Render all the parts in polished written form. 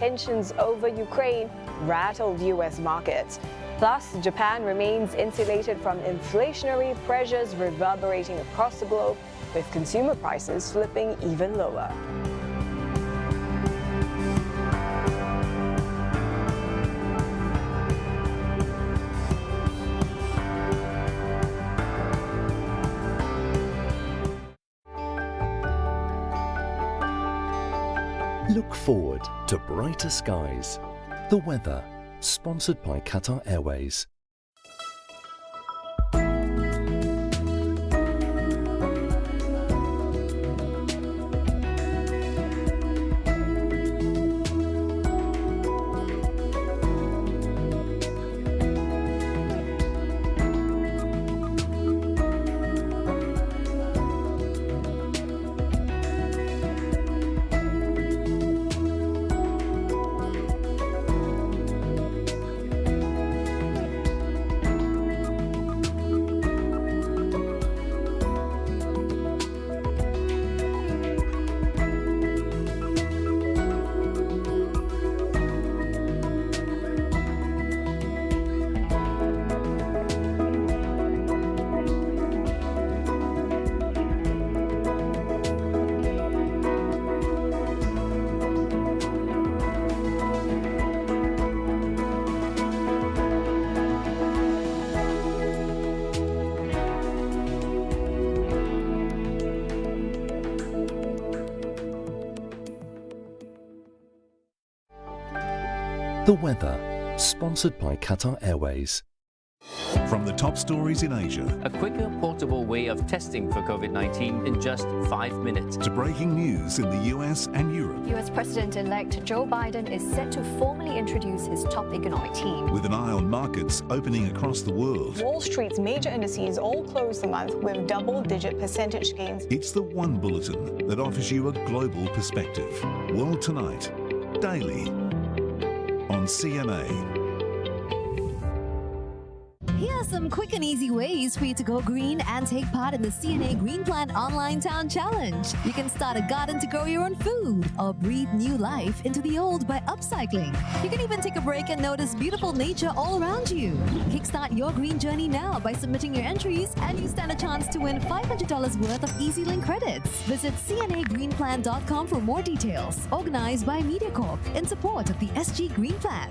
Tensions over Ukraine rattled U.S. markets. Plus, Japan remains insulated from inflationary pressures reverberating across the globe, with consumer prices slipping even lower. Look forward to brighter skies. The weather, sponsored by Qatar Airways. The weather, sponsored by Qatar Airways. From the top stories in Asia, a quicker, portable way of testing for COVID-19 in just 5 minutes. To breaking news in the US and Europe. US President-elect Joe Biden is set to formally introduce his top economic team. With an eye on markets opening across the world. Wall Street's major indices all closed the month with double-digit percentage gains. It's the one bulletin that offers you a global perspective. World Tonight, daily, on CNA. Here are some quick and easy ways for you to go green and take part in the CNA Green Plant Online Town Challenge. You can start a garden to grow your own food or breathe new life into the old by upcycling. You can even take a break and notice beautiful nature all around you. Kickstart your green journey now by submitting your entries, and you stand a chance to win $500 worth of EasyLink credits. Visit cnagreenplan.com for more details. Organized by MediaCorp in support of the SG Green Plan.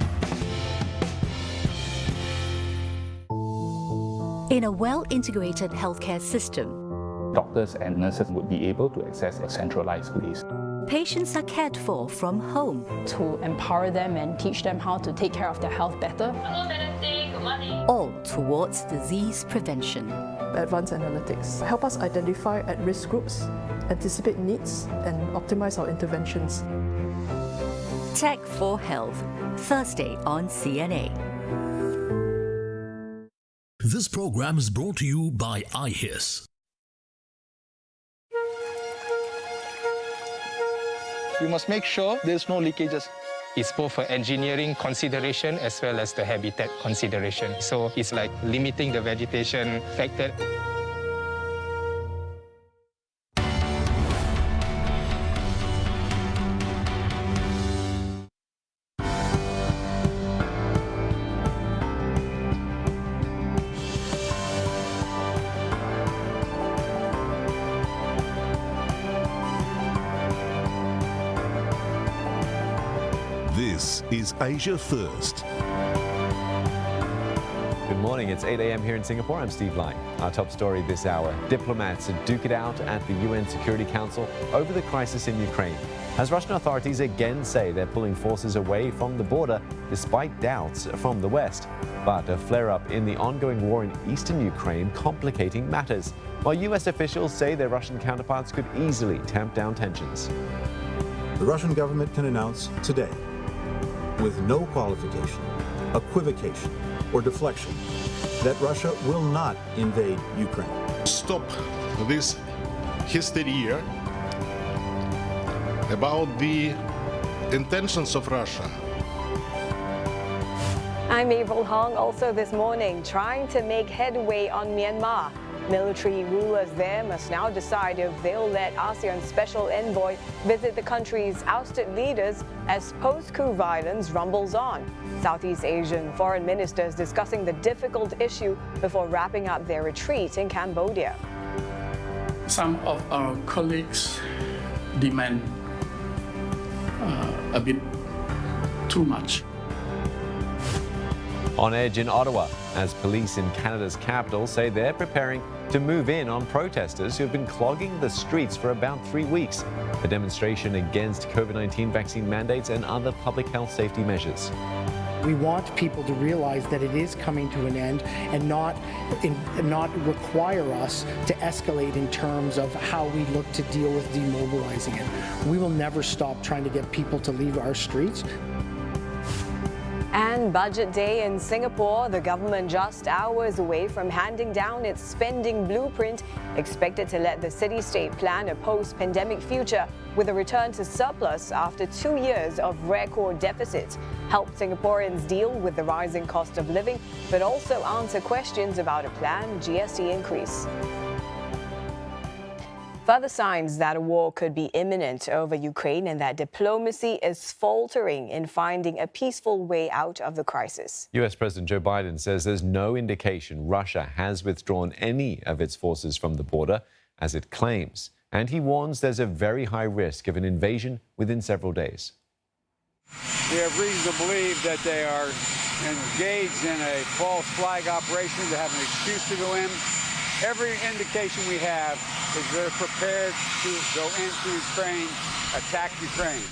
In a well-integrated healthcare system, doctors and nurses would be able to access a centralized place. Patients are cared for from home. To empower them and teach them how to take care of their health better. Hello, Benedict. Good morning. All towards disease prevention. Advanced analytics help us identify at-risk groups, anticipate needs, and optimize our interventions. Tech for Health, Thursday on CNA. This program is brought to you by iHIS. We must make sure there's no leakages. It's both for engineering consideration as well as the habitat consideration. So it's like limiting the vegetation factor. This is Asia First. Good morning, it's 8 a.m. here in Singapore. I'm Steve Lai. Our top story this hour. Diplomats duke it out at the UN Security Council over the crisis in Ukraine, as Russian authorities again say they're pulling forces away from the border despite doubts from the West. But a flare-up in the ongoing war in eastern Ukraine complicating matters, while US officials say their Russian counterparts could easily tamp down tensions. The Russian government can announce today, with no qualification, equivocation, or deflection, that Russia will not invade Ukraine. Stop this hysteria about the intentions of Russia. I'm April Hong. Also this morning, trying to make headway on Myanmar. Military rulers there must now decide if they'll let ASEAN Special Envoy visit the country's ousted leaders as post-coup violence rumbles on. Southeast Asian foreign ministers discussing the difficult issue before wrapping up their retreat in Cambodia. Some of our colleagues demand a bit too much. On edge in Ottawa, as police in Canada's capital say they're preparing to move in on protesters who have been clogging the streets for about 3 weeks. A demonstration against COVID-19 vaccine mandates and other public health safety measures. We want people to realize that it is coming to an end and not require us to escalate in terms of how we look to deal with demobilizing it. We will never stop trying to get people to leave our streets. And budget day in Singapore, the government just hours away from handing down its spending blueprint, expected to let the city-state plan a post-pandemic future with a return to surplus after 2 years of record deficits, help Singaporeans deal with the rising cost of living, but also answer questions about a planned GST increase. Further signs that a war could be imminent over Ukraine and that diplomacy is faltering in finding a peaceful way out of the crisis. US President Joe Biden says there's no indication Russia has withdrawn any of its forces from the border, as it claims. And he warns there's a very high risk of an invasion within several days. We have reason to believe that they are engaged in a false flag operation to have an excuse to go in. Every indication we have is they're prepared to go into Ukraine, attack Ukraine.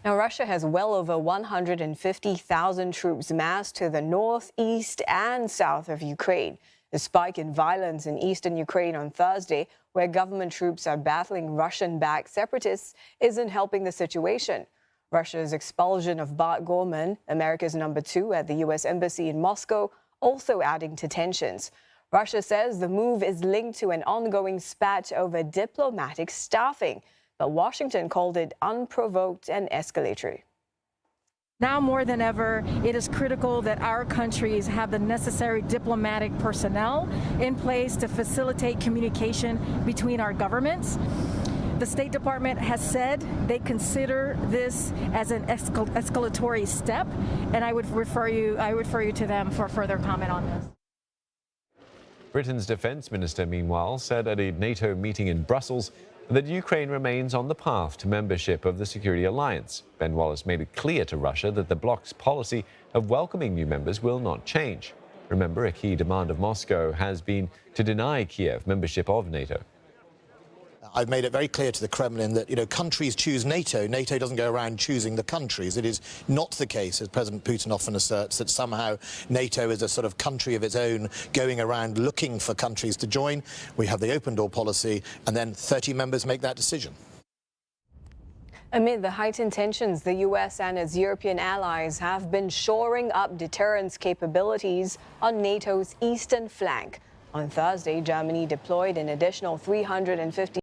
Now, Russia has well over 150,000 troops massed to the north, east and south of Ukraine. The spike in violence in eastern Ukraine on Thursday, where government troops are battling Russian-backed separatists, isn't helping the situation. Russia's expulsion of Bart Gorman, America's number 2 at the U.S. Embassy in Moscow, also adding to tensions. Russia says the move is linked to an ongoing spat over diplomatic staffing, but Washington called it unprovoked and escalatory. Now more than ever, it is critical that our countries have the necessary diplomatic personnel in place to facilitate communication between our governments. The State Department has said they consider this as an escalatory step, and I would refer you to them for further comment on this. Britain's defence minister, meanwhile, said at a NATO meeting in Brussels that Ukraine remains on the path to membership of the security alliance. Ben Wallace made it clear to Russia that the bloc's policy of welcoming new members will not change. Remember, a key demand of Moscow has been to deny Kiev membership of NATO. I've made it very clear to the Kremlin that, countries choose NATO. NATO doesn't go around choosing the countries. It is not the case, as President Putin often asserts, that somehow NATO is a sort of country of its own going around looking for countries to join. We have the open door policy, and then 30 members make that decision. Amid the heightened tensions, the U.S. and its European allies have been shoring up deterrence capabilities on NATO's eastern flank. On Thursday, Germany deployed an additional 350